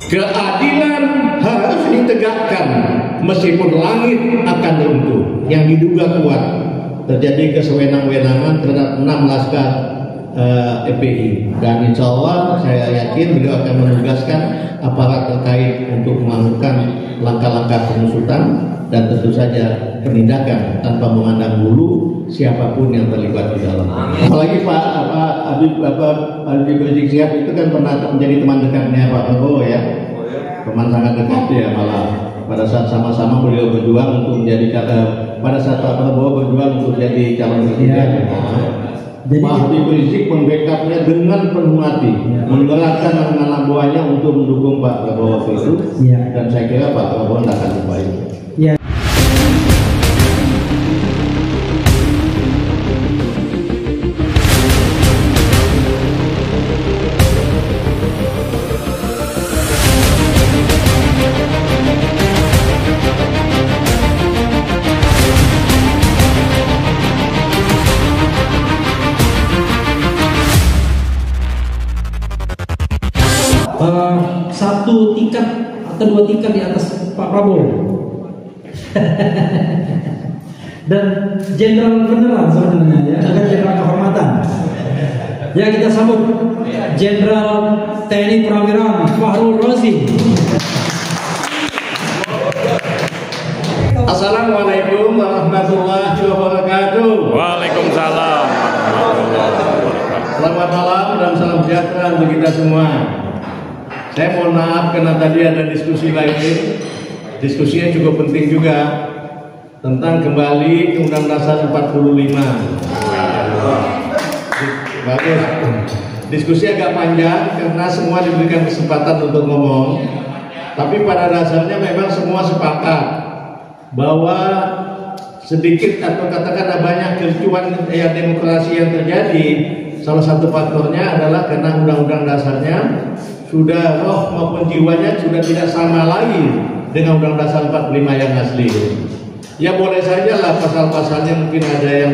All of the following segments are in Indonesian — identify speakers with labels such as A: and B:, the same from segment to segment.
A: Keadilan harus ditegakkan meskipun langit akan runtuh. Yang diduga kuat terjadi kesewenang-wenangan terhadap 6 laskar FPI, dan insya Allah saya yakin beliau akan menugaskan aparat terkait untuk melakukan langkah-langkah pengusutan dan tentu saja penindakan tanpa memandang bulu siapapun yang terlibat di dalam. Apalagi Pak Habib Rizik Syihab itu kan pernah menjadi teman dekatnya Pak Prabowo ya, teman sangat dekat ya, malah pada saat sama-sama beliau berjuang untuk menjadi pada saat Pak Prabowo berjuang untuk jadi calon presiden. Jadi Pak Habib Rizik membackupnya dengan penuh hati, menggerakkan anak buahnya untuk mendukung Pak Prabowo itu, dan saya kira Pak Prabowo tidak akan lupa itu.
B: Satu tingkat atau 2 tingkat di atas Pak Prabowo dan jenderal beneran sebenarnya ya, ada jenderal kehormatan ya. Kita sambut Jenderal TNI Purnawirawan Fakhrul Razi.
A: Assalamualaikum warahmatullahi wabarakatuh.
C: Waalaikumsalam.
A: Selamat malam dan salam sejahtera untuk kita semua. Saya mohon maaf karena tadi ada diskusi lain. Diskusinya cukup penting juga tentang kembali ke Undang-Undang Dasar 45. Bagus. Diskusi agak panjang karena semua diberikan kesempatan untuk ngomong. Tapi pada dasarnya memang semua sepakat bahwa sedikit atau katakanlah banyak kericuan demokrasi yang terjadi, salah satu faktornya adalah karena undang-undang dasarnya sudah roh maupun jiwanya sudah tidak sama lagi dengan Undang-Undang Dasar 45 yang asli. Ya boleh saja lah pasal-pasalnya mungkin ada yang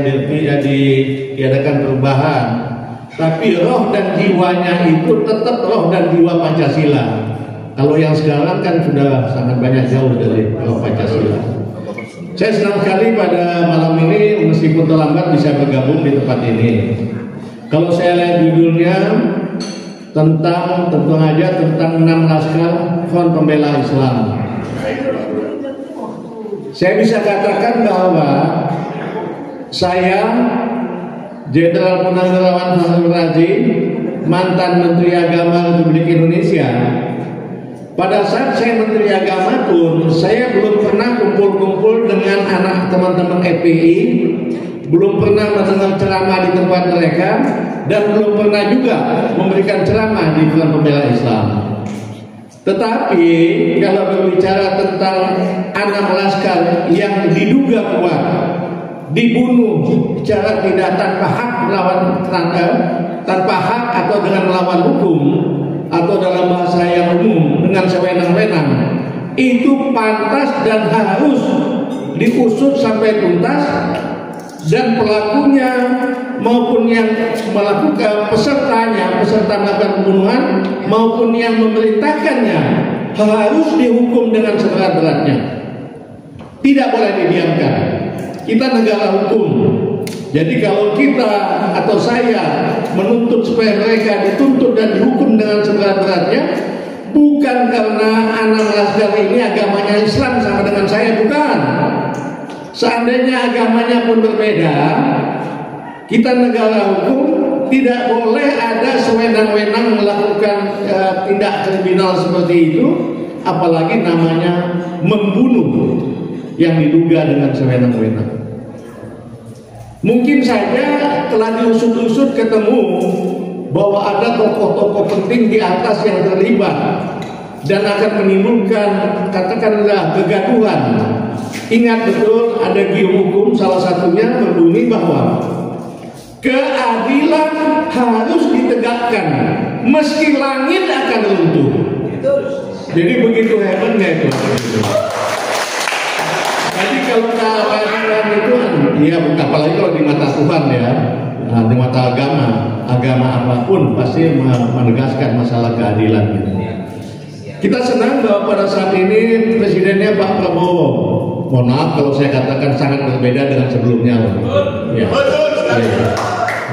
A: diadakan perubahan, tapi roh dan jiwanya itu tetap roh dan jiwa Pancasila. Kalau yang sekarang kan sudah sangat banyak jauh dari roh Pancasila. Saya senang sekali pada malam ini meskipun terlambat bisa bergabung di tempat ini. Kalau saya lihat judulnya tentang tentu saja tentang 6 laskar Front Pembela Islam, saya bisa katakan bahwa saya Jenderal Purnawirawan Fakhrul Razi, mantan Menteri Agama Republik Indonesia, pada saat saya Menteri Agama pun saya belum pernah kumpul-kumpul dengan anak teman-teman FPI, belum pernah mendengar ceramah di tempat mereka, dan belum pernah juga memberikan ceramah di Front Pembela Islam. Tetapi kalau berbicara tentang 6 laskar yang diduga kuat dibunuh secara tidak tanpa hak tanpa hak atau dengan melawan hukum atau dalam bahasa yang umum dengan sewenang-wenang, itu pantas dan harus diusut sampai tuntas, dan pelakunya maupun yang melakukan peserta melakukan pembunuhan maupun yang memerintahkannya harus dihukum dengan seberat-beratnya. Tidak boleh didiamkan. Kita negara hukum. Jadi kalau kita atau saya menuntut supaya mereka dituntut dan dihukum dengan seberat-beratnya, bukan karena 6 laskar ini agamanya Islam sama dengan saya, bukan. Seandainya agamanya pun berbeda, kita negara hukum, tidak boleh ada sewenang-wenang melakukan tindak kriminal seperti itu, apalagi namanya membunuh yang diduga dengan sewenang-wenang. Mungkin saja telah diusut-usut ketemu bahwa ada tokoh-tokoh penting di atas yang terlibat dan akan menimbulkan katakanlah kegaduhan. Ingat betul ada gium hukum salah satunya berbunyi bahwa keadilan harus ditegakkan meski langit akan runtuh. Jadi begitu hebatnya itu. Jadi kalau keadilan itu, ya apalagi kalau di mata Tuhan ya, di mata agama apapun pasti menegaskan masalah keadilan. Kita senang bahwa pada saat ini presidennya Pak Prabowo. Mohon maaf kalau saya katakan sangat berbeda dengan sebelumnya. Ya.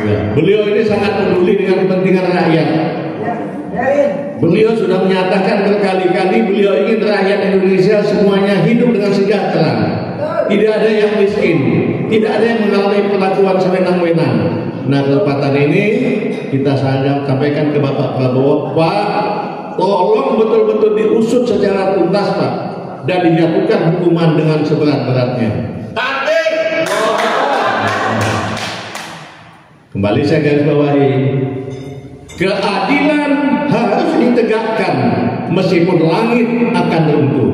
A: Ya. Beliau ini sangat peduli dengan kepentingan rakyat. Beliau sudah menyatakan berkali-kali beliau ingin rakyat Indonesia semuanya hidup dengan sejahtera. Tidak ada yang miskin, tidak ada yang mengalami perlakuan sewenang-wenang. Nah, kesempatan ini kita sampaikan ke Bapak Prabowo, Pak, tolong betul-betul diusut secara tuntas, Pak, dan dijatuhkan hukuman dengan seberat-beratnya. Kembali saya garis bawahi, keadilan harus ditegakkan meskipun langit akan runtuh.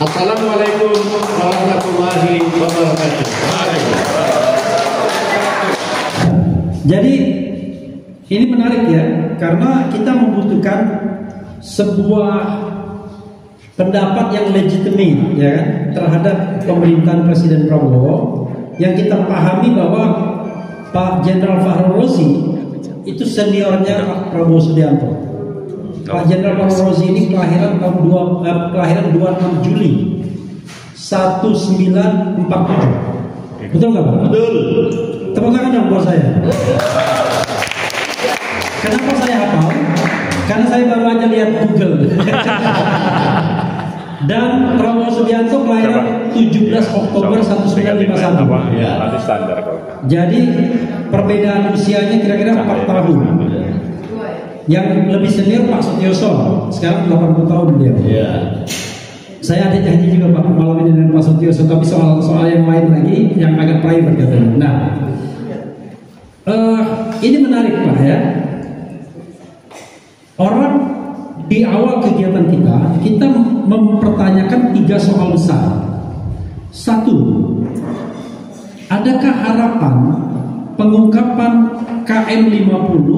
A: Assalamualaikum warahmatullahi wabarakatuh.
B: Jadi ini menarik ya, karena kita membutuhkan sebuah pendapat yang legitimate ya kan, terhadap pemerintahan Presiden Prabowo, yang kita pahami bahwa Pak Jenderal Fahrul Razi itu seniornya Pak Prabowo Subianto. Pak Jenderal Fahrul Razi ini kelahiran 26 Juli 1947. Betul nggak Pak?
A: Betul.
B: Tepuk tangan dong buat saya. Kenapa saya hafal? Karena saya baru aja lihat Google. Dan Prabowo Subianto kelahiran 17 Oktober 1951.
C: Ya, nanti standar kalau.
B: Jadi perbedaan usianya kira-kira 4 tahun. Yang lebih senior Pak Sutioso, sekarang 80 tahun beliau.
A: Ya.
B: Saya ada janji juga Pak malam ini dengan Pak Sutioso, tapi soal yang lain lagi yang agak private katanya. Nah, ini menarik Pak ya. Orang di awal kegiatan kita mempertanyakan 3 soal besar. 1, adakah harapan pengungkapan KM50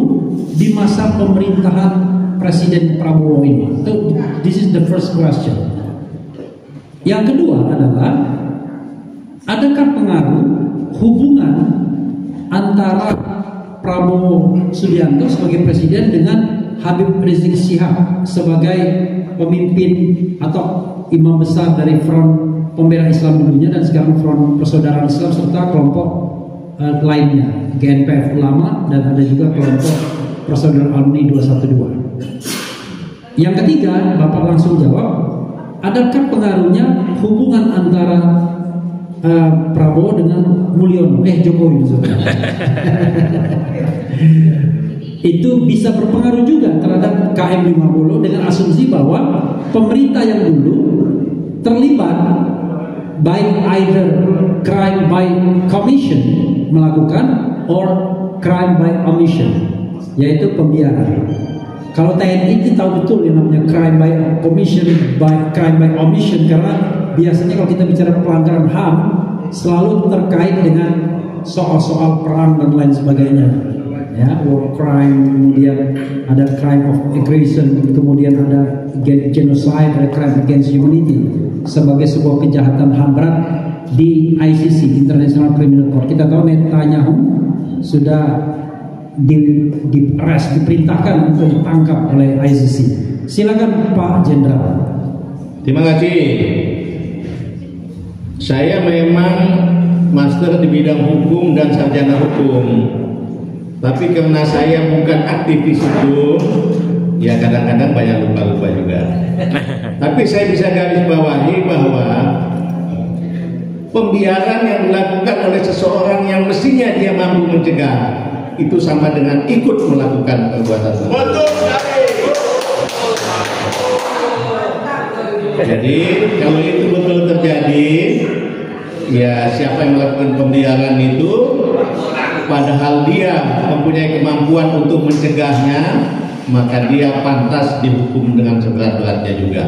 B: di masa pemerintahan Presiden Prabowo ini? This is the first question. Yang kedua adalah, adakah pengaruh hubungan antara Prabowo Subianto sebagai presiden dengan Habib Rizik Syihab sebagai pemimpin atau imam besar dari Front Pembela Islam dulunya dan sekarang Front Persaudaraan Islam serta kelompok lainnya, GNPF Ulama, dan ada juga kelompok Persaudaraan Alumni 212. Yang ketiga, Bapak langsung jawab, adakah pengaruhnya hubungan antara Prabowo dengan Mulyono, Jokowi maksudnya. Itu bisa berpengaruh juga terhadap KM50 dengan asumsi bahwa pemerintah yang dulu terlibat baik either crime by commission melakukan or crime by omission, yaitu pembiaran. Kalau TNI itu tahu betul yang namanya crime by commission, crime by omission, karena biasanya kalau kita bicara pelanggaran HAM selalu terkait dengan soal-soal perang dan lain sebagainya. Ya, war crime, kemudian ada crime of aggression, kemudian ada genocide, ada crime against humanity sebagai sebuah kejahatan HAM berat di ICC, International Criminal Court. Kita tahu Netanyahu sudah diperintahkan untuk ditangkap oleh ICC. Silakan Pak Jenderal.
A: Terima kasih. Saya memang master di bidang hukum dan sarjana hukum. Tapi karena saya bukan aktivis hukum, ya kadang-kadang banyak lupa-lupa juga. Tapi saya bisa garis bawahi bahwa pembiaran yang dilakukan oleh seseorang yang mestinya dia mampu mencegah, itu sama dengan ikut melakukan perbuatan salah. Betul sekali. Jadi kalau itu betul terjadi, ya siapa yang melakukan pembiaran itu, padahal dia mempunyai kemampuan untuk mencegahnya, maka dia pantas dihukum dengan seberat-beratnya juga.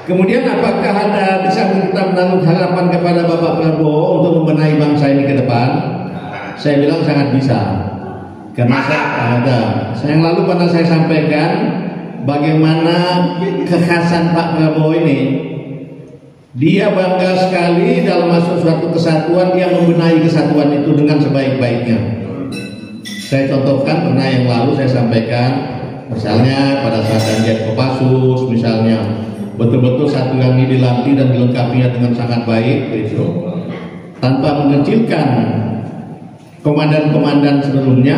A: Kemudian apakah bisa kita menaruh harapan kepada Bapak Prabowo untuk membenahi bangsa ini ke depan? Saya bilang sangat bisa. Karena yang lalu pernah saya sampaikan bagaimana kekhasan Pak Prabowo ini. Dia bangga sekali dalam masuk suatu kesatuan, dia membenahi kesatuan itu dengan sebaik-baiknya. Saya contohkan, pernah yang lalu saya sampaikan, Misalnya pada saat janjian Kopassus, misalnya betul-betul satu yang ini dilatih dan dilengkapinya dengan sangat baik, gitu. Tanpa mengecilkan komandan-komandan sebelumnya.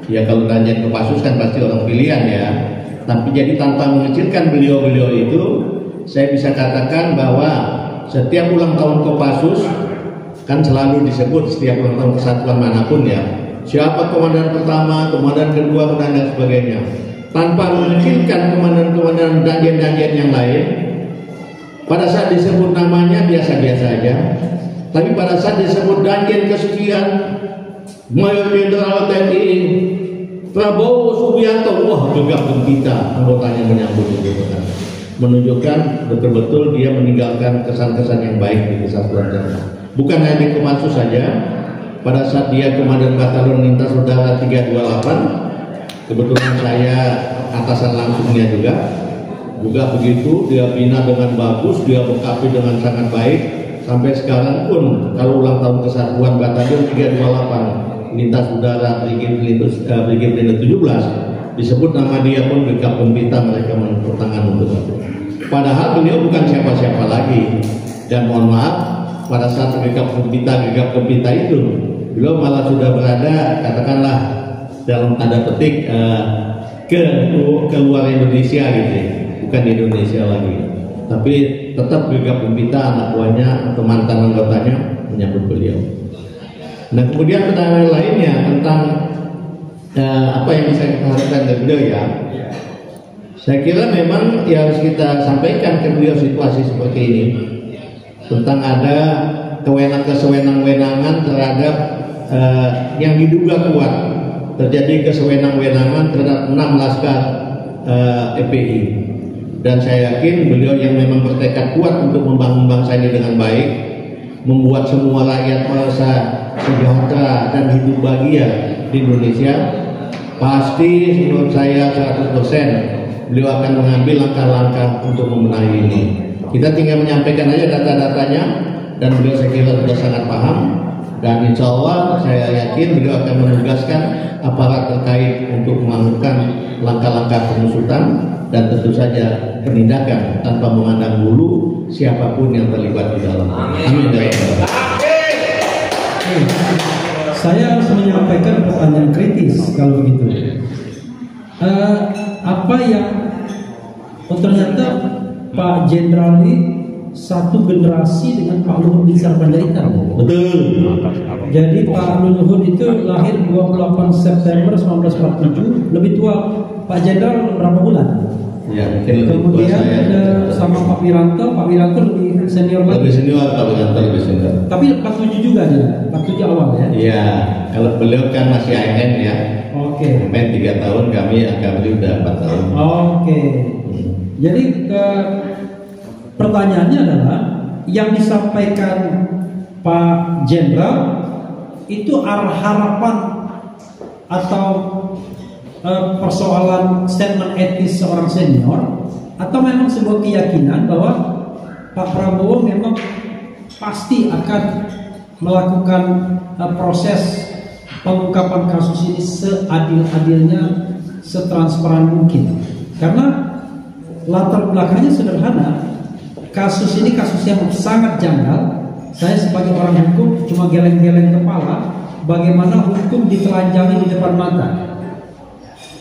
A: Ya kalau janjian Kopassus kan pasti orang pilihan ya. Tapi jadi tanpa mengecilkan beliau-beliau itu, saya bisa katakan bahwa setiap ulang tahun Kopassus kan selalu disebut setiap ulang tahun kesatuan manapun ya, siapa komandan pertama, komandan kedua, dan sebagainya, tanpa mengecilkan komandan-komandan danjen-danjen yang lain. Pada saat disebut namanya biasa-biasa aja, tapi pada saat disebut danjen kesekian, Mayor Jenderal TNI Prabowo Subianto, wah gegap gempita anggotanya menyambut itu, menunjukkan betul-betul dia meninggalkan kesan-kesan yang baik di kesatuan Jawa. Bukan hanya di Kopassus saja, pada saat dia Komandan Batalion Lintas Udara 328, kebetulan saya atasan langsungnya juga begitu, dia bina dengan bagus, dia lengkapi dengan sangat baik. Sampai sekarang pun kalau ulang tahun kesatuan Batalion 328 Lintas Udara Brigade 17 disebut nama dia pun gegap gempita, mereka menepuk tangan untuk itu. Padahal beliau bukan siapa-siapa lagi, dan mohon maaf, pada saat gegap gempita itu beliau malah sudah berada, katakanlah dalam tanda petik ke luar Indonesia gitu ya. Bukan di Indonesia lagi, tapi tetap gegap gempita anak buahnya atau mantan anggotanya menyambut beliau. Nah kemudian pertanyaan lainnya tentang apa yang bisa kita harapkan dari beliau ya, saya kira memang yang harus kita sampaikan ke beliau situasi seperti ini, tentang ada kewenangan terhadap yang diduga kuat terjadi kesewenang-wenangan terhadap 6 laskar FPI, dan saya yakin beliau yang memang bertekad kuat untuk membangun bangsa ini dengan baik, membuat semua rakyat merasa sejahtera dan hidup bahagia di Indonesia, pasti menurut saya 100% beliau akan mengambil langkah-langkah untuk membenahi ini. Kita tinggal menyampaikan aja data-datanya, dan beliau saya kira sudah sangat paham, dan insya Allah saya yakin beliau akan menugaskan aparat terkait untuk melakukan langkah-langkah pengusutan dan tentu saja penindakan tanpa memandang bulu siapapun yang terlibat di dalam. Amin.
B: Saya harus menyampaikan pertanyaan kritis kalau begitu. Apa yang ternyata Pak Jenderal ini satu generasi dengan Pak Luhut Binsar Panjaitan.
A: Betul.
B: Jadi Pak Luhut itu lahir 28 September 1947, lebih tua Pak Jenderal berapa bulan?
A: Ya,
B: kemudian ada sama Pak Wiranto lebih senior lagi.
A: Lebih senior, Pak Wiranto lebih senior.
B: Tapi 47 juga dia, 47 awal ya?
A: Iya, kalau beliau kan masih AN ya.
B: Oke.
A: Main 3 tahun, kami udah 4 tahun.
B: Oke. Jadi pertanyaannya adalah yang disampaikan Pak Jenderal itu harapan atau persoalan statement etis seorang senior, atau memang sebuah keyakinan bahwa Pak Prabowo memang pasti akan melakukan proses pengungkapan kasus ini seadil-adilnya, setransparan mungkin. Karena latar belakangnya sederhana, kasus ini kasus yang sangat janggal. Saya sebagai orang hukum cuma geleng-geleng kepala bagaimana hukum ditelanjangi di depan mata.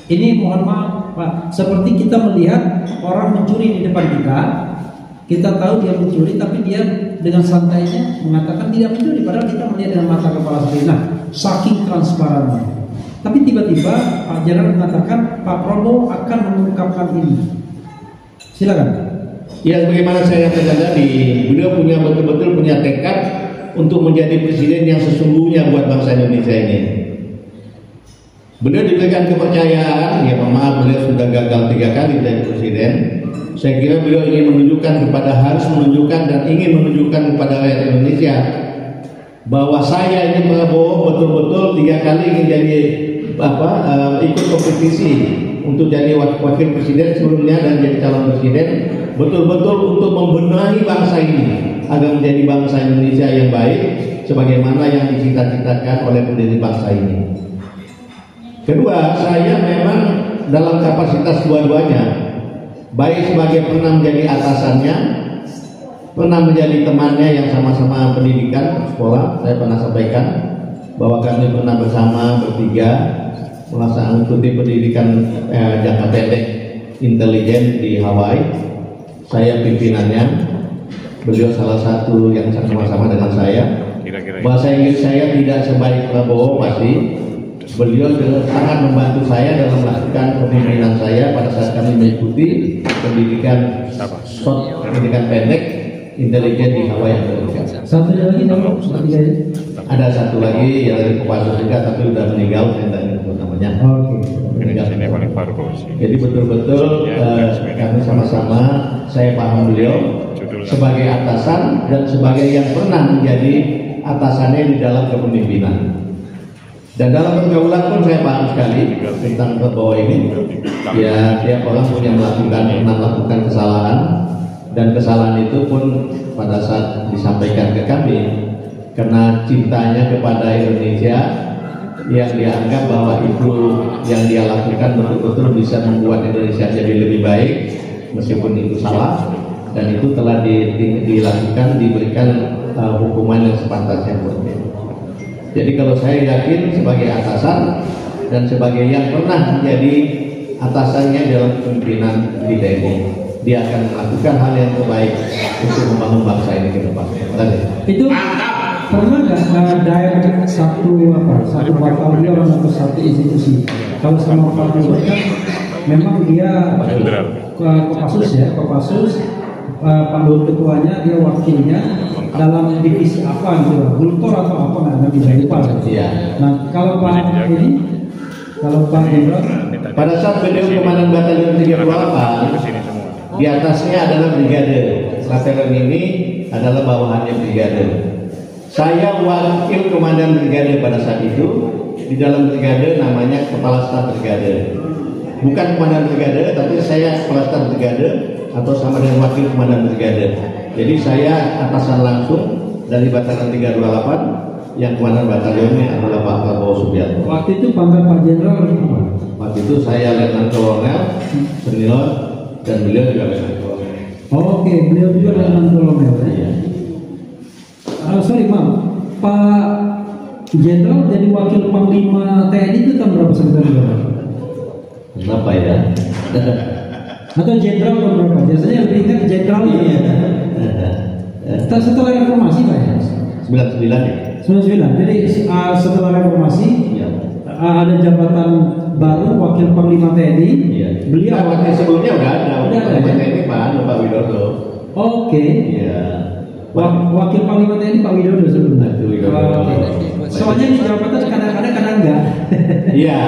B: Ini mohon maaf Pak, seperti kita melihat orang mencuri di depan kita tahu dia mencuri, tapi dia dengan santainya mengatakan tidak mencuri, padahal kita melihat dengan mata kepala sendiri. Nah, saking transparannya. Tapi tiba-tiba Pak Jenderal mengatakan Pak Prabowo akan mengungkapkan ini. Silakan.
A: Ya, sebagaimana saya katakan tadi, beliau betul-betul punya tekad untuk menjadi presiden yang sesungguhnya buat bangsa Indonesia ini. Beliau diberikan kepercayaan, ya maaf beliau sudah gagal 3 kali jadi presiden. Saya kira beliau ingin harus menunjukkan dan ingin menunjukkan kepada rakyat Indonesia bahwa saya ini Prabowo betul-betul 3 kali ingin jadi ikut kompetisi untuk jadi wakil presiden sebelumnya dan jadi calon presiden, betul-betul untuk membenahi bangsa ini agar menjadi bangsa Indonesia yang baik sebagaimana yang dicita-citakan oleh pendiri bangsa ini. Kedua, saya memang dalam kapasitas dua-duanya, baik sebagai pernah menjadi atasannya, pernah menjadi temannya yang sama-sama pendidikan sekolah. Saya pernah sampaikan bahwa kami pernah bersama bertiga mengikuti pendidikan jangka pendek intelijen di Hawaii. Saya pimpinannya, beliau salah satu yang sama-sama dengan saya. Bahasa Inggris saya tidak sebaik Prabowo pasti. Beliau sangat membantu saya dalam melakukan kepemimpinan saya pada saat kami mengikuti pendidikan pendidikan pendek intelijen di Hawaii Amerika.
B: Satu lagi
A: ada satu lagi yang dari Kopassus juga tapi udah meninggal, saya tidak ingat namanya. Jadi betul-betul kami sama-sama, saya paham beliau sebagai atasan dan sebagai yang pernah menjadi atasannya di dalam kepemimpinan. Dan dalam pergaulan pun saya paham sekali tentang Prabowo ini. Ya, tiap orang punya melakukan kesalahan, dan kesalahan itu pun pada saat disampaikan ke kami karena cintanya kepada Indonesia, yang dianggap bahwa itu yang dia lakukan betul-betul bisa membuat Indonesia jadi lebih baik meskipun itu salah, dan itu telah dilakukan, diberikan hukuman yang sepantasnya buat dia. Jadi kalau saya yakin sebagai atasan dan sebagai yang pernah menjadi atasannya dalam kepemimpinan di TNI, dia akan melakukan hal yang terbaik untuk membangun bangsa ini ke depan.
B: Itu pernah nggak direct satu batalion atau satu institusi? Kalau sama Pak Jokowi kan memang dia Kopassus ya, Kopassus Pak Luhut ketuanya, dia wakilnya dalam divisi apa gitu, Gultor atau apa nggak bisa lupa.
A: Iya.
B: Nah kalau Pak ini, kalau Pak Jenderal
A: pada saat beliau komandan batalion 38, di atasnya adalah brigade. Batalion ini adalah bawahannya brigade. Saya wakil komandan brigade pada saat itu. Di dalam brigade namanya kepala staf brigade. Bukan komandan brigade, tapi saya kepala staf brigade atau sama dengan wakil komandan brigade. Jadi saya atasan langsung dari batalion 328, yang komandan batalionnya adalah Pak Prabowo Subianto.
B: Waktu itu pangkat Pak Jenderal.
A: Waktu itu saya Letnan Kolonel senior dan beliau juga Letnan Kolonel.
B: Oke, beliau juga Letnan Kolonel. Iya. Sorry maaf, Pak Jenderal jadi wakil Panglima TNI itu tahun berapa sebenarnya?
A: Kenapa ya?
B: Atau jenderal tahun berapa? Biasanya lebih ingat jenderal. Iya. Setelah reformasi Pak ya?
A: 99 ya?
B: 99. Jadi setelah reformasi ya, ada jabatan baru wakil Panglima TNI.
A: Iya.
B: Beliau
A: wakil sebelumnya udah ada. TNI Pak Widodo.
B: Oke.
A: Iya.
B: Wakil Panglima TNI Pak Widodo sebelumnya. Soalnya di jabatan kadang-kadang kadang enggak.
A: Iya.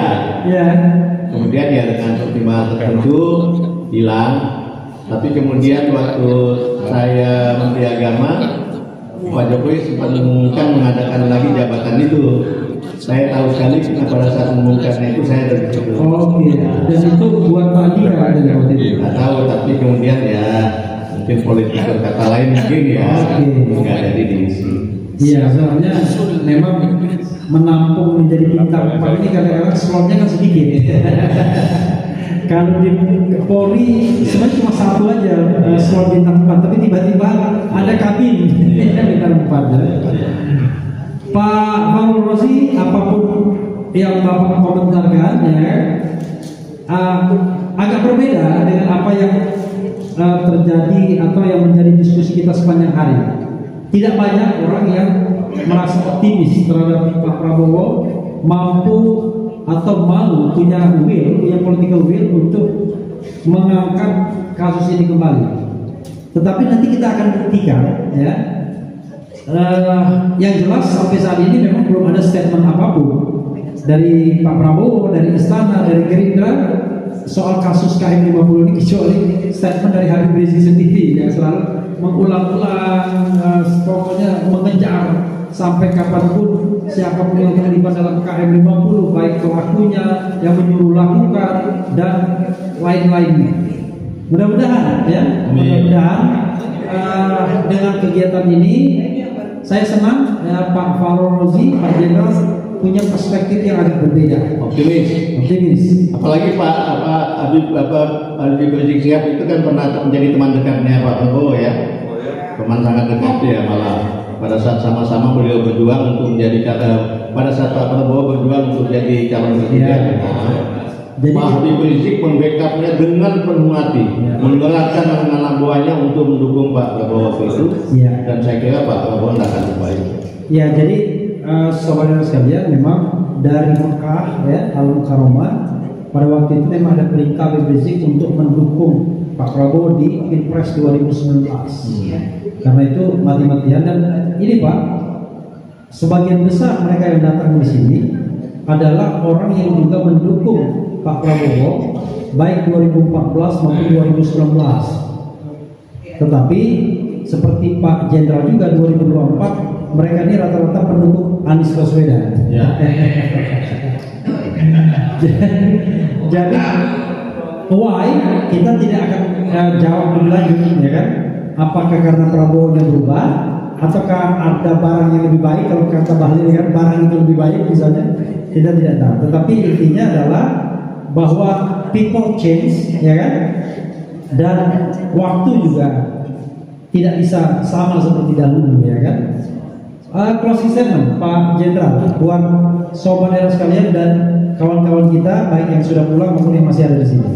B: Iya.
A: Kemudian ya dengan pertimbangan tertentu hilang. Tapi kemudian waktu saya Menteri Agama, Pak Jokowi sempat mengadakan lagi jabatan itu. Saya tahu sekali karena pada saat mengumumkannya itu saya dari situ.
B: Oke. Dan itu buat Pak Andi ada waktu itu.
A: Nggak tahu, tapi kemudian ya mungkin politik berkata lain mungkin ya nggak jadi diisi.
B: Iya, soalnya memang menampung menjadi bintang 4 ini kadang-kadang slotnya kan sedikit. Kalau di Polri sebenarnya cuma satu aja slot bintang 4, tapi tiba-tiba ada kabin bintang 4. Pak Farul Rozi, apapun yang Bapak komentarkan ya, agak berbeda dengan apa yang terjadi atau yang menjadi diskusi kita sepanjang hari. Tidak banyak orang yang merasa optimis terhadap Pak Prabowo mampu atau mau punya political will untuk mengangkat kasus ini kembali. Tetapi nanti kita akan buktikan ya. Yang jelas sampai saat ini memang belum ada statement apapun dari Pak Prabowo, dari Istana, dari Gerindra soal kasus KM50 ini, kecuali statement dari Habib Rizik sendiri yang selalu mengulang-ulang, pokoknya mengejar sampai kapanpun siapapun yang terlibat dalam KM50, baik pelakunya, yang menyuruh lakukan dan lain-lainnya. Mudah-mudahan ya, mudah-mudahan dengan kegiatan ini saya senang ya, Pak Farul Rozi, Pak Jenderal punya perspektif yang agak berbeda. Optimis.
A: Apalagi Pak Habib Rizik Syihab itu kan pernah menjadi teman dekatnya Pak Prabowo ya. Teman sangat dekat ya, malah pada saat sama-sama beliau berjuang untuk menjadi pada saat Pak Prabowo berjuang untuk jadi calon presiden. Jadi, Pak Habib Rizik membackupnya dengan penuh hati, menggerakkan anak-anak buahnya untuk mendukung Pak Prabowo itu. Dan saya kira Pak Prabowo tidak akan lupa itu.
B: Ya, jadi saudara sekalian, memang dari Mekah ya, Al-Mukarramah pada waktu itu memang ada perintah Habib Rizik untuk mendukung Pak Prabowo di Pilpres 2019. Karena itu mati-matian. Dan ini Pak, sebagian besar mereka yang datang di sini adalah orang yang juga mendukung Pak Prabowo baik 2014 maupun 2019. Tetapi seperti Pak Jenderal juga 2024, mereka ini rata-rata pendukung Anies Baswedan.
A: Ya.
B: Jadi why kita tidak akan jawab lebih lanjut, ya kan? Apakah karena Prabowo yang berubah, ataukah ada barang yang lebih baik? Kalau kata Bahlil kan barang itu lebih baik misalnya, kita tidak tahu. Tetapi intinya adalah bahwa people change, ya kan? Dan waktu juga tidak bisa sama seperti dahulu, ya kan? Closing statement Pak Jenderal buat sobat daerah sekalian dan kawan-kawan kita baik yang sudah pulang maupun yang masih ada di sini.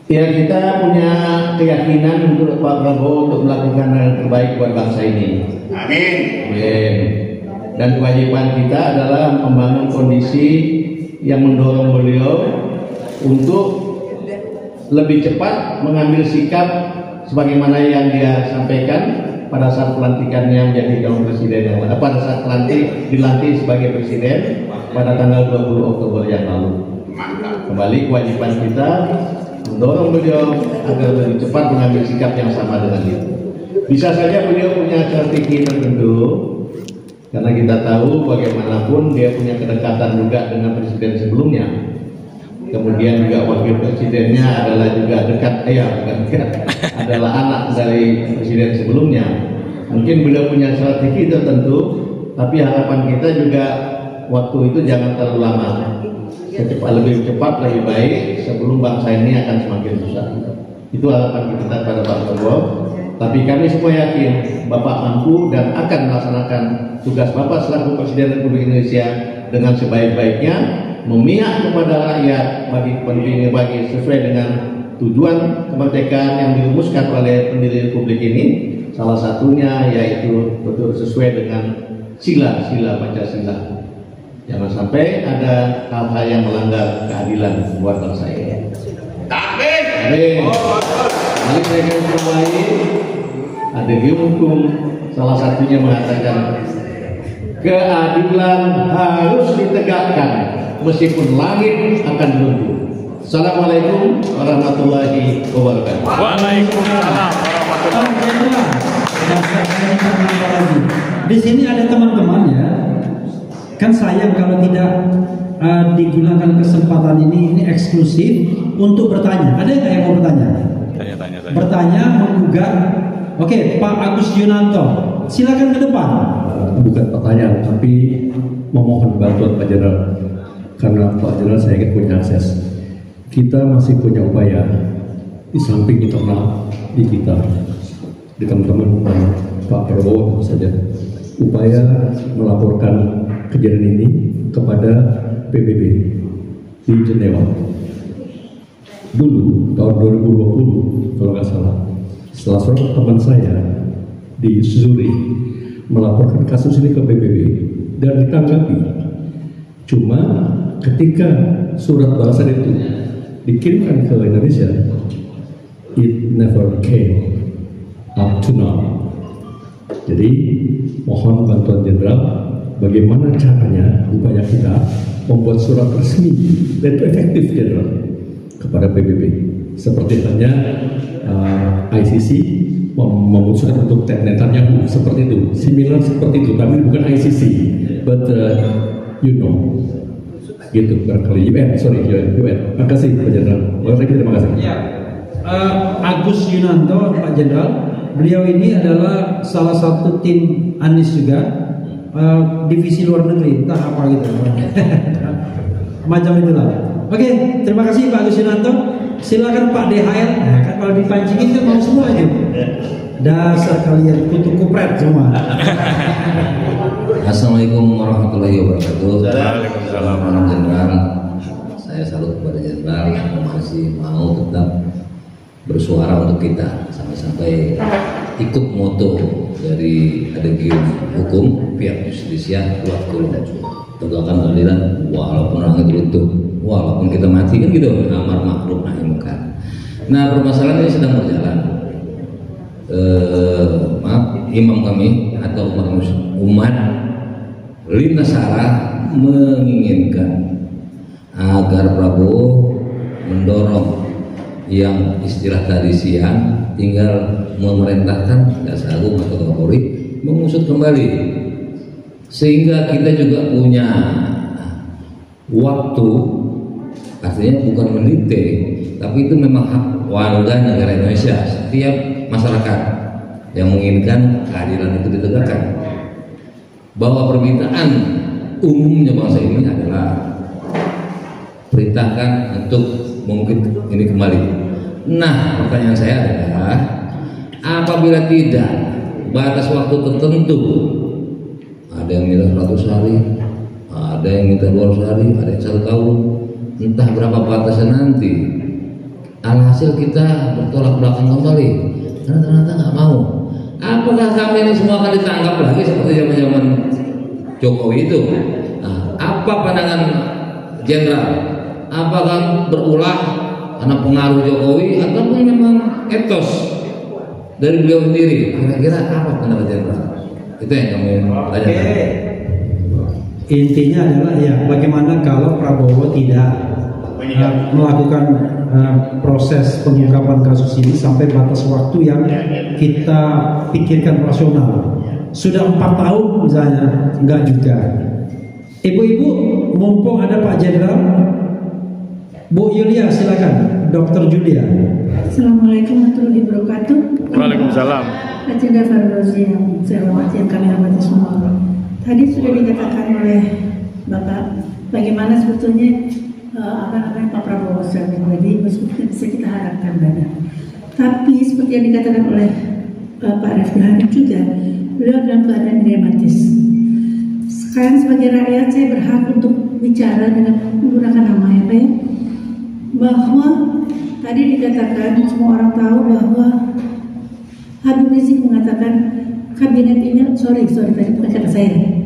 A: Ya, kita punya keyakinan untuk Pak Prabowo untuk melakukan hal yang terbaik buat bangsa ini. Amin. Amin. Dan kewajiban kita adalah membangun kondisi yang mendorong beliau untuk lebih cepat mengambil sikap sebagaimana yang dia sampaikan pada saat pelantikannya menjadi calon presiden yang pada saat dilantik sebagai presiden pada tanggal 20 Oktober yang lalu. Kembali kewajiban kita mendorong beliau agar lebih cepat mengambil sikap yang sama dengan itu. Bisa saja beliau punya strategi tertentu, karena kita tahu bagaimanapun dia punya kedekatan juga dengan presiden sebelumnya. Kemudian juga wakil presidennya adalah juga adalah anak dari presiden sebelumnya. Mungkin beliau punya strategi tertentu, tapi harapan kita juga waktu itu jangan terlalu lama. Lebih cepat, lebih baik sebelum bangsa ini akan semakin susah. Itu harapan kita pada Pak Prabowo. Tapi kami semua yakin Bapak mampu dan akan melaksanakan tugas Bapak selaku Presiden Republik Indonesia dengan sebaik-baiknya, memihak kepada rakyat bagi sesuai dengan tujuan kemerdekaan yang dirumuskan oleh pendiri Republik ini. Salah satunya yaitu betul sesuai dengan sila-sila Pancasila. Jangan sampai ada hal-hal yang melanggar keadilan buat bangsa ini. Amin. Amin. Jadi mereka kembali ada hukum salah satunya mengatakan keadilan harus ditegakkan meskipun langit akan runtuh. Assalamualaikum warahmatullahi wabarakatuh.
C: Waalaikumsalam warahmatullahi
B: wabarakatuh. Di sini ada teman-teman ya. Kan sayang kalau tidak digunakan kesempatan ini eksklusif untuk bertanya. Ada nggak yang mau bertanya?
C: Tanya.
B: Bertanya, menggugat. Oke, Pak Agus Yunanto, silakan ke depan.
D: Bukan pertanyaan, tapi memohon bantuan Pak Jenderal. Karena Pak Jenderal saya ingin punya akses. Kita masih punya upaya di samping internal di kita, di teman-teman Pak Prabowo saja, upaya melaporkan kejadian ini kepada PBB di Jenewa. Dulu tahun 2020 kalau nggak salah, salah seorang teman saya di Zurich melaporkan kasus ini ke PBB dan ditanggapi. Cuma ketika surat balasan itu dikirimkan ke Indonesia, it never came up to now. Jadi mohon bantuan Jenderal, bagaimana caranya upaya kita membuat surat resmi dan efektif Jenderal kepada PBB, seperti halnya ICC memutuskan untuk Netanyahu seperti itu, similar seperti itu, tapi bukan ICC, but you know, gitu barangkali UN. Terima kasih Pak Jenderal. Terima kasih.
B: Ya, Agus Yunanto, Pak Jenderal, beliau ini adalah salah satu tim Anies juga. divisi luar negeri, entah apa gitu. Macam itulah. Oke, terima kasih Pak Agus Yunanto. Silakan Pak DHL. Nah, kan kalau dipancingin kan mau semua itu. Dasar kalian kutu kupret semua.
E: Assalamualaikum warahmatullahi wabarakatuh.
C: Waalaikumsalam.
E: Pak Jenderal, saya salut kepada Jenderal yang masih mau tetap bersuara untuk kita sampai ikut moto dari Adegium Hukum pihak Justisia kuat kulun tegakkan keadilan walaupun orang itu runtuh, walaupun kita mati, kan gitu, amar ma'ruf nahi munkar. Nah, permasalahan ini sedang berjalan. Imam kami atau umat Lina Sarah menginginkan agar Prabowo mendorong yang istilah tadi siang tinggal memerintahkan Jaksa Agung atau Kapolri mengusut kembali, sehingga kita juga punya waktu, artinya bukan menite, tapi itu memang hak warga negara Indonesia, setiap masyarakat yang menginginkan keadilan itu ditegakkan, bahwa permintaan umumnya bangsa ini adalah perintahkan untuk mungkin ini kembali. Nah, pertanyaan saya adalah apabila tidak batas waktu tertentu, ada yang minta 100 hari, ada yang minta 200 hari, ada yang 1 tahun, entah berapa batasnya nanti, alhasil kita bertolak belakang kembali karena ternyata nggak mau. Apakah kami ini semua akan ditangkap lagi seperti zaman Jokowi itu? Nah, apa pandangan Jenderal? Apakah berulah karena pengaruh Jokowi ataupun memang etos dari beliau sendiri? Kira-kira apa pendapat Jenderal? Itu yang kami tanyakan.
B: Intinya adalah ya bagaimana kalau Prabowo tidak melakukan proses pengungkapan kasus ini sampai batas waktu yang kita pikirkan rasional. Sudah 4 tahun misalnya, enggak juga. Ibu-ibu, mumpung ada Pak Jenderal, Bu Yulia silakan, Dr. Julia.
F: Assalamualaikum warahmatullahi wabarakatuh.
C: Waalaikumsalam.
F: Pak Jenderal Fauzi yang saya hormati, yang kami hormati semua. Tadi sudah dikatakan oleh Bapak bagaimana sebetulnya apa Pak Prabowo secara pribadi meskipun bisa kita harapkan banyak. Tapi seperti yang dikatakan oleh Pak Refli Harun juga, beliau dalam keadaan dilematis. Sekarang sebagai rakyat saya berhak untuk bicara dengan menggunakan nama ya Pak ya, bahwa tadi dikatakan semua orang tahu bahwa Habib Rizik mengatakan kabinet ini sorry tadi bukan kata saya,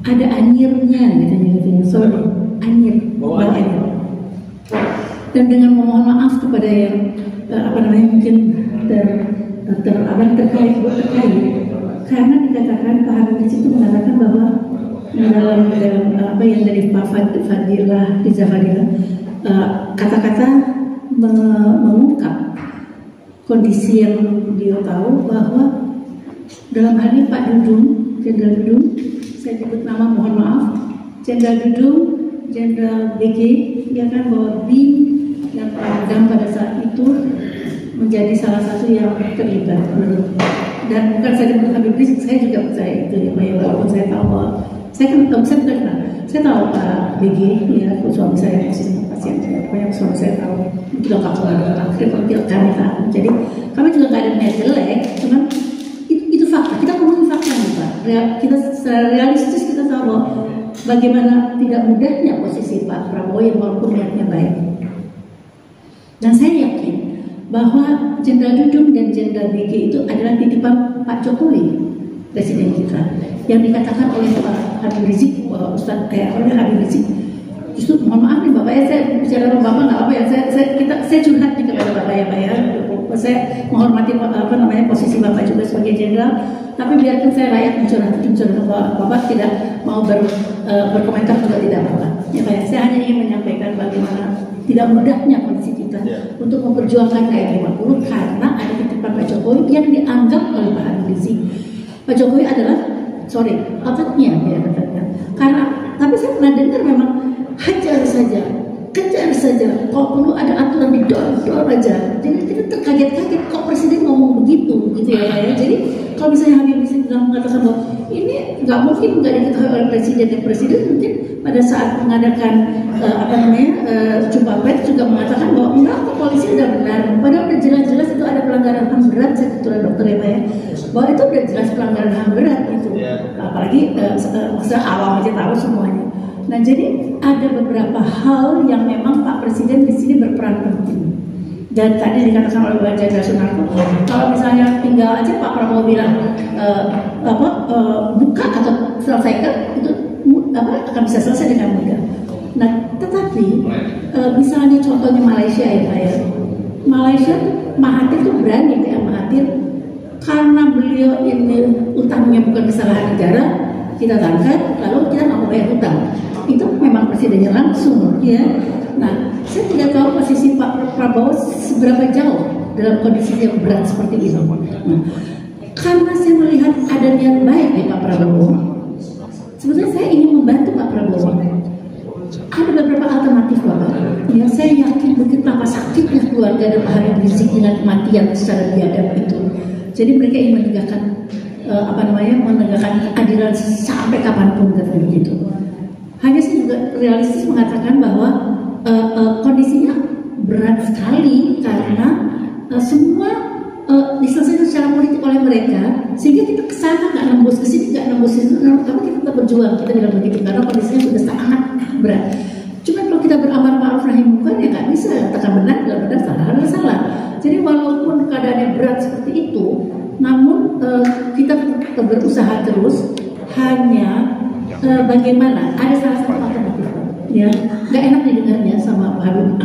F: ada anyirnya katanya sorry anyir bawa anyir. Dan dengan memohon maaf kepada yang mungkin terkait karena dikatakan Pak Habib Rizik itu mengatakan bahwa dalam apa yang dari Pak Fadilah kata-kata mengungkap kondisi yang dia tahu bahwa dalam hal ini Pak Dudung, Jenderal Dudung, saya sebut nama mohon maaf, Jenderal Dudung, Jenderal BG, dia kan bahwa BIN yang Pangdam pada saat itu menjadi salah satu yang terlibat. Dan bukan saja Habib Rizik, saya juga percaya itu ya, walaupun saya tahu bahwa saya tahu Pak BG, ya suami saya pasien saya, pokoknya suami saya tahu itu lengkap kami tahu. Jadi kami juga nggak ada niat jelek, cuman itu fakta. Kita ngomongin fakta nih Pak. Kita secara realistis kita tahu bahwa bagaimana tidak mudahnya posisi Pak Prabowo yang walaupun niatnya baik. Dan saya yakin bahwa Jenderal Dudung dan Jenderal BG itu adalah titipan Pak Jokowi, Presiden kita, yang dikatakan oleh Pak Habib Rizik, Ustaz oleh Habib Rizik. Justru mohon maaf nih Bapak ya, saya bicara sama Bapak nggak apa ya, saya curhat nih kepada Bapak ya Pak ya. Saya menghormati posisi Bapak juga sebagai Jenderal, tapi biarkan saya rakyat mencurhat Bapak tidak mau berkomentar juga tidak apa-apa. Ya Pak ya, saya hanya ingin menyampaikan bagaimana tidak mudahnya kondisi kita untuk memperjuangkan KM 50 karena ada titipan Pak Jokowi yang dianggap oleh Pak Habib Rizik. Pak Jokowi adalah otaknya ya katanya. Karena tapi saya pernah dengar memang hajar saja, kejar saja. Kalau perlu ada aturan didor aja. Jadi kita terkaget-kaget kok presiden ngomong begitu gitu ya. Jadi kalau misalnya Habib Rizik bilang mengatakan bahwa ini nggak mungkin nggak diketahui oleh presiden, dan presiden mungkin pada saat mengadakan jumpa pers juga mengatakan bahwa enggak, polisi sudah benar, padahal udah jelas-jelas itu ada pelanggaran HAM berat. Saya kebetulan dokter ya Pak ya, bahwa itu udah jelas pelanggaran HAM berat gitu. Apalagi awam aja tahu semuanya. Nah, jadi ada beberapa hal yang memang Pak Presiden di sini berperan penting. Dan tadi dikatakan oleh Pak Jenderal Sunarko, kalau misalnya tinggal aja Pak Prabowo bilang buka atau selesaikan, itu akan bisa selesai dengan mudah. Nah, tetapi misalnya contohnya Malaysia ya Pak ya, Malaysia Mahathir itu berani ya, Mahathir karena beliau ini utangnya bukan kesalahan negara, kita tangkap lalu kita nggak mau bayar utang. Itu memang presidennya langsung ya. Nah, saya tidak tahu posisi Pak Prabowo seberapa jauh dalam kondisi yang berat seperti ini. Nah, karena saya melihat ada niat baik di Pak Prabowo, sebetulnya saya ingin membantu Pak Prabowo. Ada beberapa alternatif Bapak. Ya, saya yakin betapa sakitnya keluarga dan Pak Habib Rizik dengan kematian secara biadab itu. Jadi mereka ingin menegakkan menegakkan keadilan sampai kapanpun katanya begitu. Hanya saya juga realistis mengatakan bahwa kondisinya berat sekali karena semua diselesaikan secara politik oleh mereka, sehingga kita kesana nggak nembus ke sini, nggak nembus ke situ, tapi kita tetap berjuang. Kita bilang begitu karena kondisinya sudah sangat berat. Cuma kalau kita beramar ma'ruf nahi munkar ya nggak bisa, katakan benar, kalau benar salah, harus salah. Jadi walaupun keadaannya berat seperti itu, namun kita tetap berusaha terus. Hanya bagaimana ada salah satu alternatif ya, nggak enak didengarnya sama Pak Habib,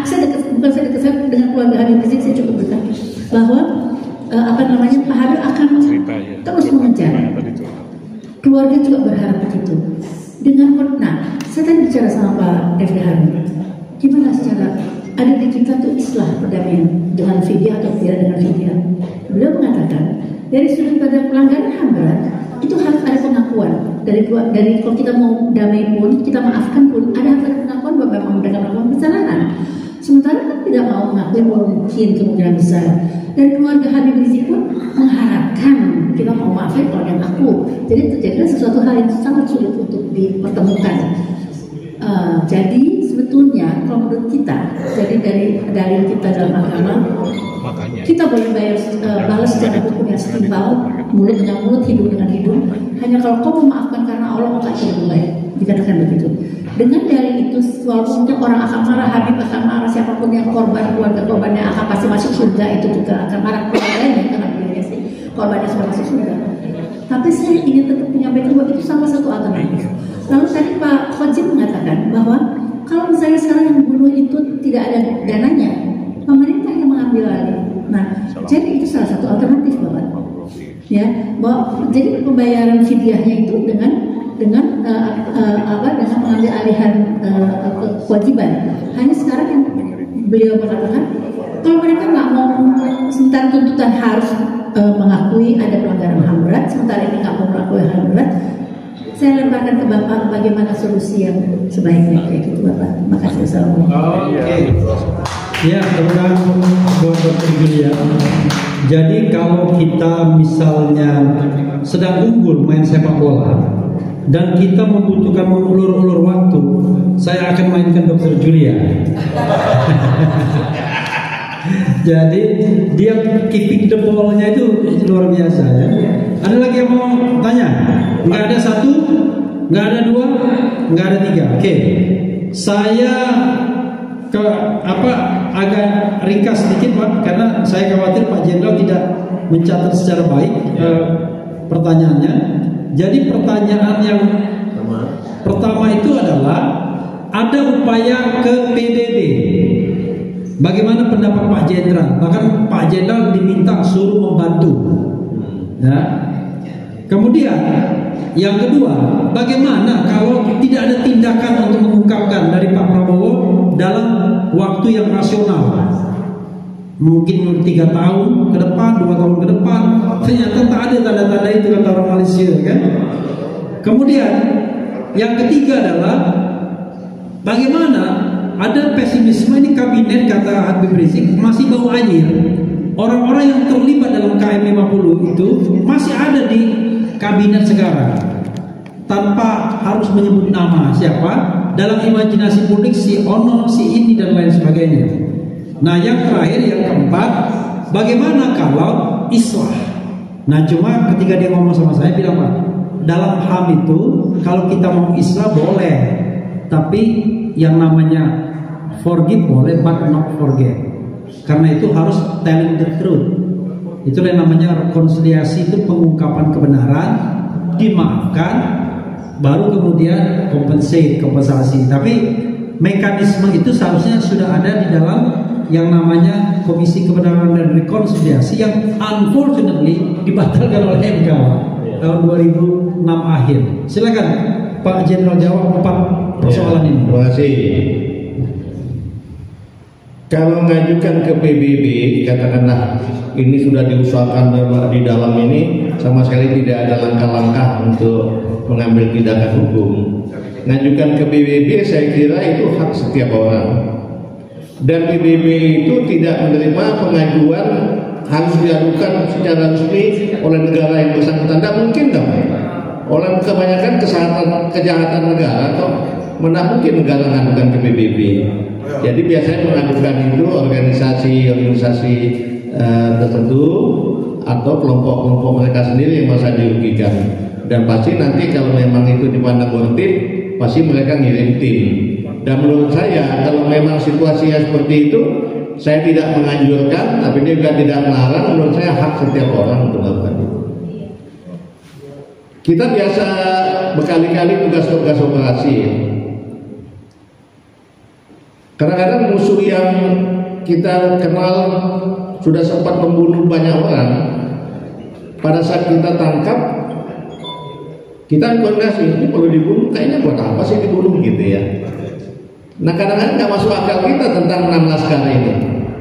F: saya dekat dengan keluarga Habib Rizik, saya cukup dekat bahwa Pak Habib akan terus mengejar. Keluarga juga berharap begitu. Saya tadi bicara sama Pak Refli Harun, gimana secara ada di kita tuh islah perdamaian dengan vidya atau tidak dengan vidya. Beliau mengatakan dari sudut pada pelanggaran HAM berat itu harus ada pengakuan dari kalau kita mau damai pun, kita maafkan pun, harus ada pengakuan bahwa memang mereka melakukan kesalahan. Sementara kan tidak mau mengakui mungkin kemungkinan besar. Dan keluarga Habib Rizik pun mengharapkan kita mau maafin kalau yang aku. Jadi terjadilah sesuatu hal yang sangat sulit untuk dipertemukan. Jadi sebetulnya kalau menurut kita, jadi dari dalil kita dalam agama, kita boleh balas secara hukum yang setimpal, mulut dengan mulut, hidung dengan hidung. Hanya kalau kau memaafkan karena Allah, maka itu lebih baik. Dikatakan begitu. Dengan dalil itu, walaupun orang akan marah, Habib akan marah, siapapun yang korban, keluarga korbannya akan pasti masuk surga, itu juga akan marah keluarganya, karena beliau sih korbannya sudah masuk surga. Tapi saya ingin tetap menyampaikan bahwa itu salah satu alternatif. Lalu tadi Pak Khotib mengatakan bahwa kalau misalnya sekarang yang bunuh itu tidak ada dananya, pemerintah yang mengambil alih. Nah, jadi itu salah satu alternatif Bapak. Ya, bahwa jadi pembayaran fidyahnya itu dengan mengambil alihan kewajiban. Hanya sekarang yang beliau mengatakan kalau mereka nggak mau, sementara tuntutan harus mengakui ada pelanggaran HAM berat, sementara ini nggak mau mengakui HAM berat, saya lemparkan ke Bapak bagaimana solusi yang sebaiknya kayak gitu Bapak. Terima kasih. Assalamualaikum.
B: Ya, terima buat Dr. Julia. Jadi kalau kita misalnya sedang unggul main sepak bola dan kita membutuhkan mengulur-ulur waktu, saya akan mainkan Dr. Julia. Jadi dia keeping the ball-nya itu luar biasa ya. Ada lagi yang mau tanya? Nggak ada satu, nggak ada dua, nggak ada tiga. Oke, saya agak ringkas sedikit Pak, karena saya khawatir Pak Jenderal tidak mencatat secara baik pertanyaannya. Jadi pertanyaan yang pertama itu adalah ada upaya ke PBB. Bagaimana pendapat Pak Jenderal? Bahkan Pak Jenderal diminta suruh membantu. Ya. Kemudian yang kedua, bagaimana kalau tidak ada tindakan untuk mengungkapkan dari Pak Prabowo dalam waktu yang rasional? Mungkin 3 tahun ke depan, 2 tahun ke depan, ternyata tak ada tanda-tanda itu kata orang Malaysia, kan? Kemudian yang ketiga adalah bagaimana ada pesimisme ini kabinet kata Habib Rizik masih bau anjir. orang-orang yang terlibat dalam KM 50 itu masih ada di kabinet sekarang tanpa harus menyebut nama siapa. Dalam imajinasi publik si Ono, si ini dan lain sebagainya. Nah yang terakhir, yang keempat, bagaimana kalau islah? Nah cuma ketika dia ngomong sama saya bilang, Pak, dalam HAM itu kalau kita mau islah boleh, tapi yang namanya forgive boleh but not forget. Karena itu harus telling the truth. Itulah yang namanya rekonsiliasi, itu pengungkapan kebenaran, dimaafkan, baru kemudian kompensasi. Tapi mekanisme itu seharusnya sudah ada di dalam yang namanya Komisi Kebenaran dan Rekonsiliasi yang unfortunately dibatalkan oleh MK tahun 2006 akhir. Silakan Pak Jenderal jawab 4 persoalan ini.
A: Terima kasih. Kalau mengajukan ke PBB, katakanlah ini sudah diusahakan di dalam ini, sama sekali tidak ada langkah-langkah untuk mengambil tindakan hukum. Mengajukan ke PBB saya kira itu hak setiap orang. Dan PBB itu tidak menerima pengajuan harus diadukan secara resmi oleh negara yang bersangkutan. Tidak mungkin dong. Oleh kebanyakan kejahatan negara kok, mana mungkin negara mengadukan ke PBB. Jadi biasanya mengadukan itu organisasi tertentu atau kelompok-kelompok mereka sendiri yang merasa dirugikan. Dan pasti nanti kalau memang itu dipandang worth, pasti mereka ngirim tim. Dan menurut saya kalau memang situasinya seperti itu, saya tidak menganjurkan, tapi dia juga tidak melarang. Menurut saya hak setiap orang untuk melakukan itu. Kita biasa berkali-kali tugas-tugas operasi. Kadang-kadang musuh yang kita kenal sudah sempat membunuh banyak orang. Pada saat kita tangkap, kita koordinasi, ini perlu dibunuh, kayaknya buat apa sih dibunuh gitu ya. Nah kadang-kadang nggak masuk akal kita tentang 6 laskar ini.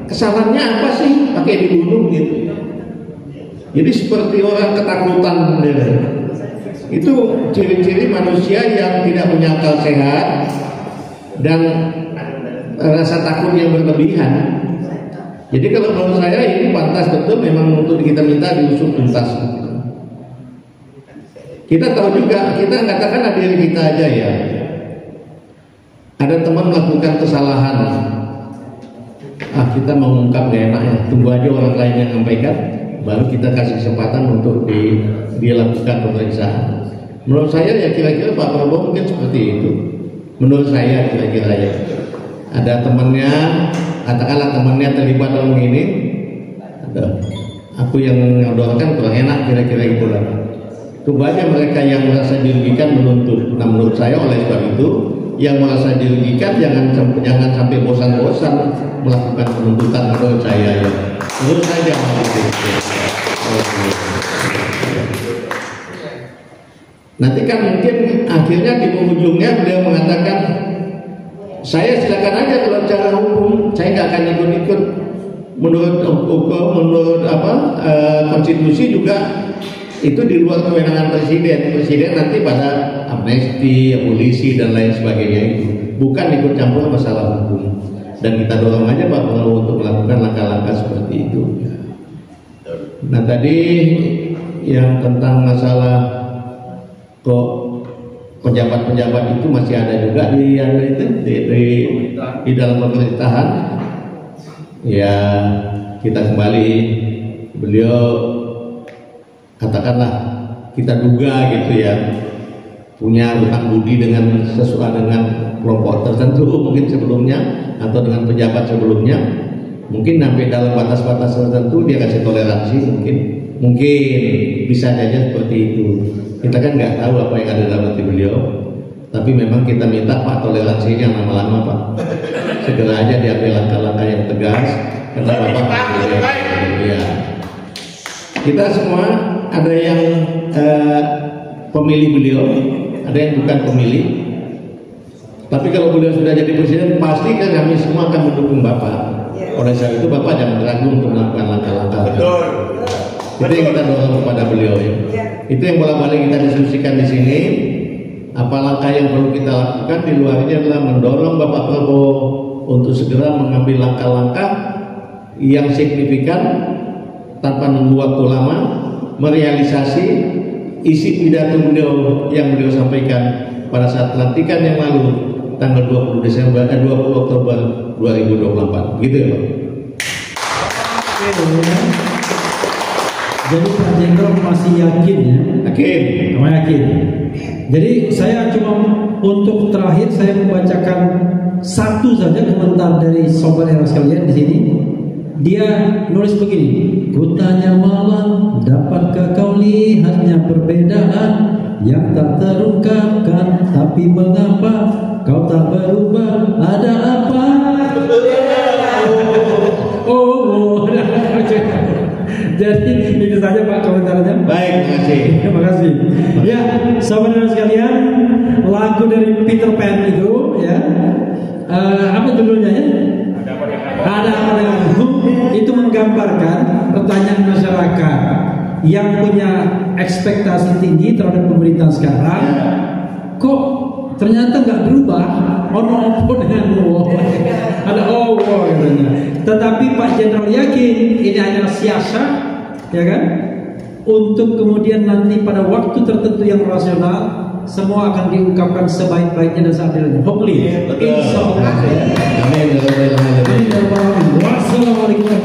A: Kesalahannya apa sih pakai dibunuh gitu? Jadi seperti orang ketakutan gitu. Itu ciri-ciri manusia yang tidak punya akal sehat dan rasa takut yang berlebihan. Jadi kalau menurut saya ini pantas betul memang untuk kita minta diusut tuntas. Kita tahu juga, kita katakan diri kita aja ya. Ada teman melakukan kesalahan, kita mau mengungkap gak enak ya, tunggu aja orang lain yang menyampaikan, baru kita kasih kesempatan untuk dilakukan pemeriksaan. Menurut saya ya kira-kira Pak Prabowo mungkin seperti itu. Menurut saya kira-kira ya. Ada temannya, katakanlah temannya terlibat dalam ini, aku yang nyodorkan kurang enak kira-kira itulah. Tunggu aja mereka yang merasa dirugikan menuntut. Nah menurut saya oleh sebab itu yang merasa dirugikan jangan sampai bosan-bosan melakukan penuntutan menurut saya ya. Menurut saya jangan begitu. Nanti kan mungkin akhirnya di ujungnya beliau mengatakan, saya silakan aja kalau cara hukum, saya nggak akan ikut-ikut. Menurut hukum, menurut konstitusi juga itu di luar kewenangan presiden. Presiden nanti pada amnesti, abolisi dan lain sebagainya itu bukan ikut campur masalah hukum. Dan kita dorong aja Pak Prabowo untuk melakukan langkah-langkah seperti itu. Nah tadi yang tentang masalah kok pejabat-pejabat itu masih ada juga di dalam pemerintahan. Ya kita kembali, beliau katakanlah kita duga gitu ya punya hutang budi dengan sesuatu dengan kelompok tertentu mungkin sebelumnya atau dengan pejabat sebelumnya, mungkin sampai dalam batas-batas tertentu dia kasih toleransi, mungkin bisa saja seperti itu. Kita kan nggak tahu apa yang ada dalam hati beliau, tapi memang kita minta Pak toleransinya lama-lama Pak segera aja diambil langkah-langkah yang tegas karena Bapak ya. Kita semua ada yang pemilih beliau, ada yang bukan pemilih. Tapi kalau beliau sudah jadi presiden, pasti kan kami semua akan mendukung Bapak. Oleh sebab itu Bapak jangan ragu untuk melakukan langkah-langkah. Itu yang kita dorong kepada beliau ya. Itu yang bolak-balik kita diskusikan di sini. Apa langkah yang perlu kita lakukan di luarnya adalah mendorong Bapak Prabowo untuk segera mengambil langkah-langkah yang signifikan tanpa nunggu waktu lama merealisasi isi pidato beliau yang beliau sampaikan pada saat pelantikan yang lalu tanggal 20 Oktober 2024. Gitu ya, Pak.
B: Jadi Pak Jenderal masih yakin ya? Yakin. Jadi saya cuma untuk terakhir saya membacakan satu saja komentar dari sobat era sekalian di sini. Dia nulis begini, ku tanya malam, dapatkah kau lihatnya perbedaan yang tak terungkapkan, tapi mengapa kau tak berubah? Ada apa? Jadi itu saja Pak komentarnya.
A: Baik,
B: terima kasih. Ya, saudara sekalian, lagu dari Peter Pan itu ya, apa judulnya ya? Ada apa denganmu? Itu menggambarkan pertanyaan masyarakat yang punya ekspektasi tinggi terhadap pemerintahan sekarang. Kok ternyata nggak berubah? Ono denganmu? Ada katanya. Tetapi Pak Jenderal yakin ini hanya siasat, ya kan? Untuk kemudian nanti pada waktu tertentu yang rasional semua akan diungkapkan sebaik-baiknya dan seadilnya. Hopefully, insya Allah. Amin. Wassalamualaikum.